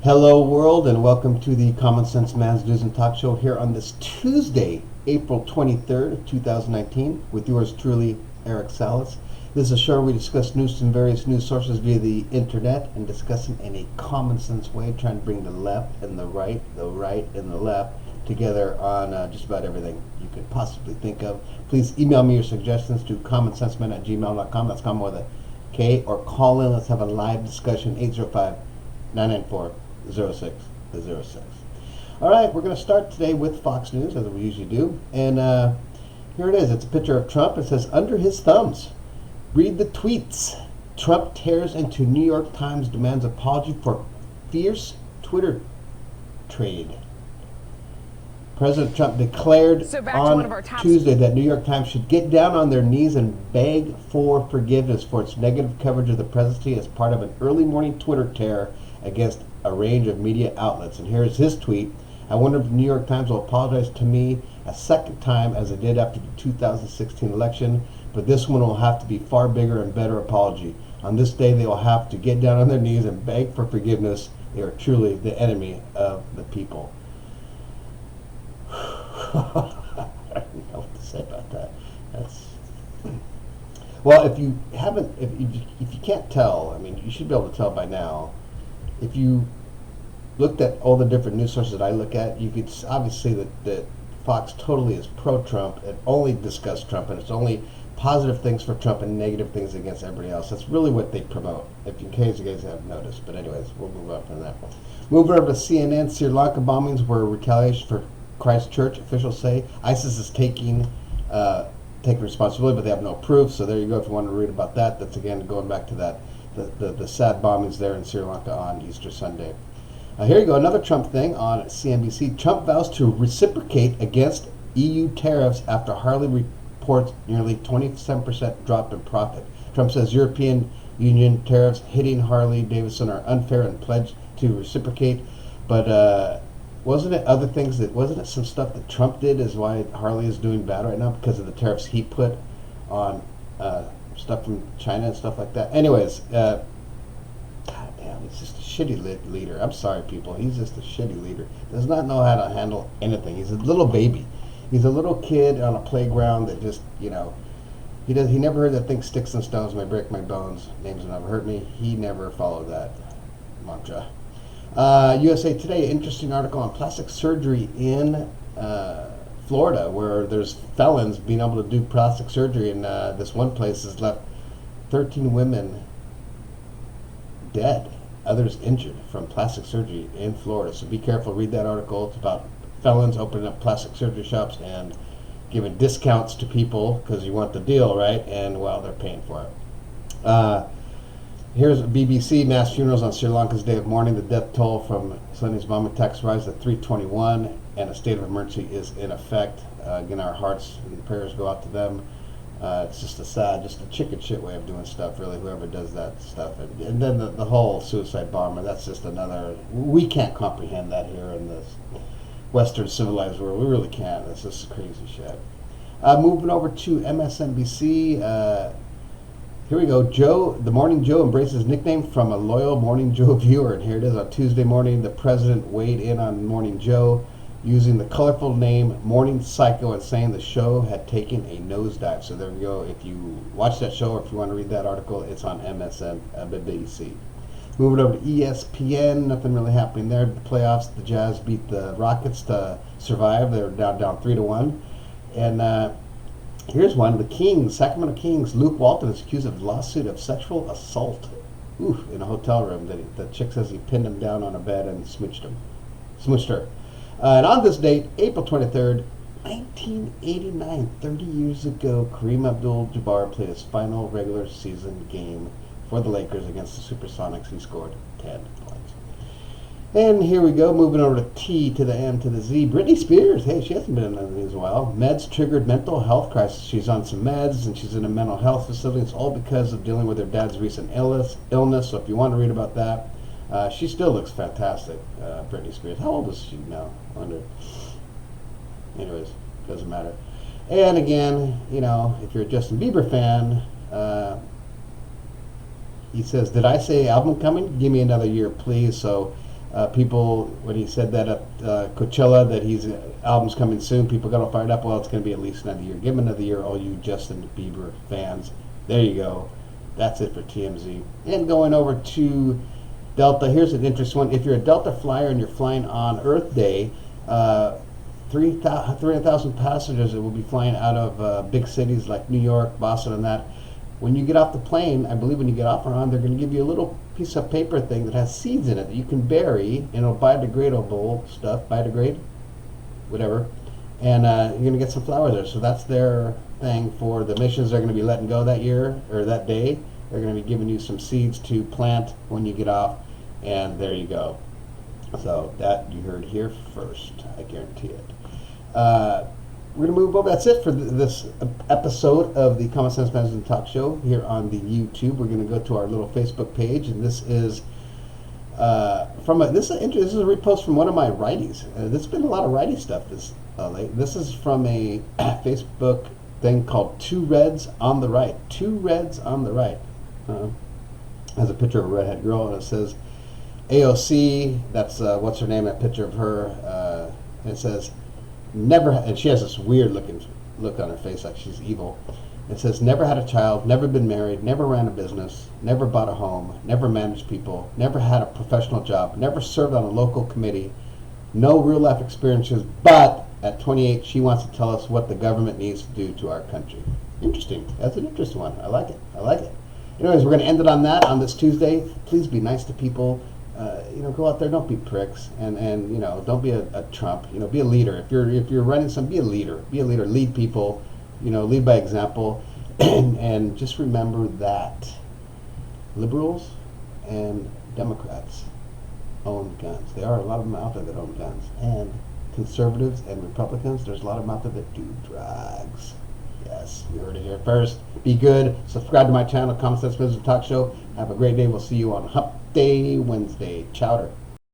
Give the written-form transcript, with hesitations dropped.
Hello, world, and welcome to the Common Sense Man's News and Talk Show here on this Tuesday, April 23rd, 2019, with yours truly, Eric Salas. This is a show where we discuss news from various news sources via the internet and discuss them in a common sense way, trying to bring the left and the right and the left together on just about everything you could possibly think of. Please email me your suggestions to commonsenseman@gmail.com. That's common with a K, or call in. Let's have a live discussion, 805-994-0606. All right, we're going to start today with Fox News, as we usually do. And here it is. It's a picture of Trump. It says, under his thumbs. Read the tweets. Trump tears into New York Times, demands apology for fierce Twitter trade. President Trump declared on Tuesday that New York Times should get down on their knees and beg for forgiveness for its negative coverage of the presidency as part of an early morning Twitter tear against a range of media outlets. And here's his tweet. I wonder if the New York Times will apologize to me a second time as it did after the 2016 election, but this one will have to be far bigger and better apology. On this day, they will have to get down on their knees and beg for forgiveness. They are truly the enemy of the people. I don't know what to say about that. Well, if you haven't, if you can't tell, I mean, you should be able to tell by now. If you looked at all the different news sources that I look at, you could obviously see that Fox totally is pro-Trump and only discuss Trump, and it's only positive things for Trump and negative things against everybody else. That's really what they promote, in case you guys haven't noticed. But anyways, we'll move on from that. Moving over to CNN, Sri Lanka bombings were retaliation for Christchurch. Officials say ISIS is taking responsibility, but they have no proof. So there you go. If you want to read about that, that's again going back to that the sad bombings there in Sri Lanka on Easter Sunday. Here you go. Another Trump thing on CNBC. Trump vows to reciprocate against EU tariffs after Harley reports nearly 27% drop in profit. Trump says European Union tariffs hitting Harley Davidson are unfair and pledged to reciprocate. But wasn't it other things wasn't it some stuff that Trump did is why Harley is doing bad right now, because of the tariffs he put on stuff from China and stuff like that? Anyways, God damn, he's just a shitty leader. I'm sorry, people. He's just a shitty leader. Does not know how to handle anything. He's a little baby. He's a little kid on a playground that just, he never heard that thing, sticks and stones may break my bones, names will never hurt me. He never followed that mantra. USA Today, interesting article on plastic surgery in Florida, where there's felons being able to do plastic surgery, and this one place has left 13 women dead, others injured from plastic surgery in Florida. So be careful, read that article. It's about felons opening up plastic surgery shops and giving discounts to people because you want the deal, right? And, well, they're paying for it. Here's BBC, mass funerals on Sri Lanka's day of mourning. The death toll from Sunday's bomb attacks rise to 321, and a state of emergency is in effect. Again, our hearts and prayers go out to them. It's just a chicken shit way of doing stuff, really, whoever does that stuff. And then the whole suicide bomber, that's just another, we can't comprehend that here in this Western civilized world. We really can't. It's just crazy shit. Moving over to MSNBC, here we go. The Morning Joe embraces nickname from a loyal Morning Joe viewer. And here it is on Tuesday morning. The president weighed in on Morning Joe using the colorful name Morning Psycho and saying the show had taken a nosedive. So there we go. If you watch that show or if you want to read that article, it's on MSNBC. Moving over to ESPN, nothing really happening there. The playoffs, the Jazz beat the Rockets to survive. They're now down 3-1. And here's one. The Kings, Sacramento Kings, Luke Walton is accused of lawsuit of sexual assault. In a hotel room. The chick says he pinned him down on a bed and smooched her. And on this date, April 23rd, 1989, 30 years ago, Kareem Abdul-Jabbar played his final regular season game for the Lakers against the Supersonics. He scored 10 points. And here we go, moving over to T to the M to the Z. Britney Spears, hey, she hasn't been in the news in a while. Meds triggered mental health crisis. She's on some meds and she's in a mental health facility. It's all because of dealing with her dad's recent illness. So if you want to read about that, she still looks fantastic, Britney Spears. How old is she now? I wonder. Anyways, doesn't matter. And again, if you're a Justin Bieber fan, he says, did I say album coming? Give me another year, please. So People, when he said that at Coachella, that his album's coming soon, people got all fired up. Well, it's going to be at least another year. Give him another year, all you Justin Bieber fans. There you go. That's it for TMZ. And going over to Delta, here's an interesting one. If you're a Delta flyer and you're flying on Earth Day, 300,000 passengers that will be flying out of big cities like New York, Boston, and that. When you get off the plane, I believe when you get off or on, they're going to give you a little piece of paper thing that has seeds in it that you can bury, and it'll biodegradable stuff, biodegrade, whatever, and you're going to get some flowers there. So that's their thing for the missions they're going to be letting go that year, or that day. They're going to be giving you some seeds to plant when you get off, and there you go. So that you heard here first, I guarantee it. We're going to move over. That's it for this episode of the Common Sense Management Talk Show here on the YouTube. We're going to go to our little Facebook page, and this is this is a repost from one of my righties. There's been a lot of righty stuff this late. This is from a Facebook thing called Two Reds on the Right. Two Reds on the Right. Has a picture of a redhead girl, and it says AOC. That's what's her name? A picture of her. And it says, never, and she has this weird look on her face like she's evil. It says, never had a child, never been married, never ran a business, never bought a home, never managed people, never had a professional job, never served on a local committee, no real life experiences, but at 28 she wants to tell us what the government needs to do to our country. Interesting. That's an interesting one. I like it. Anyways, we're going to end it on that on this Tuesday. Please be nice to people. Go out there, don't be pricks, and don't be a Trump. Be a leader. If you're running some, be a leader. Lead people. Lead by example, and just remember that liberals and Democrats own guns. There are a lot of them out there that own guns, and conservatives and Republicans. There's a lot of them out there that do drugs. Yes, you heard it here first. Be good. Subscribe to my channel, Common Sense Business Talk Show. Have a great day. We'll see you on Hump Day Wednesday. Chowder.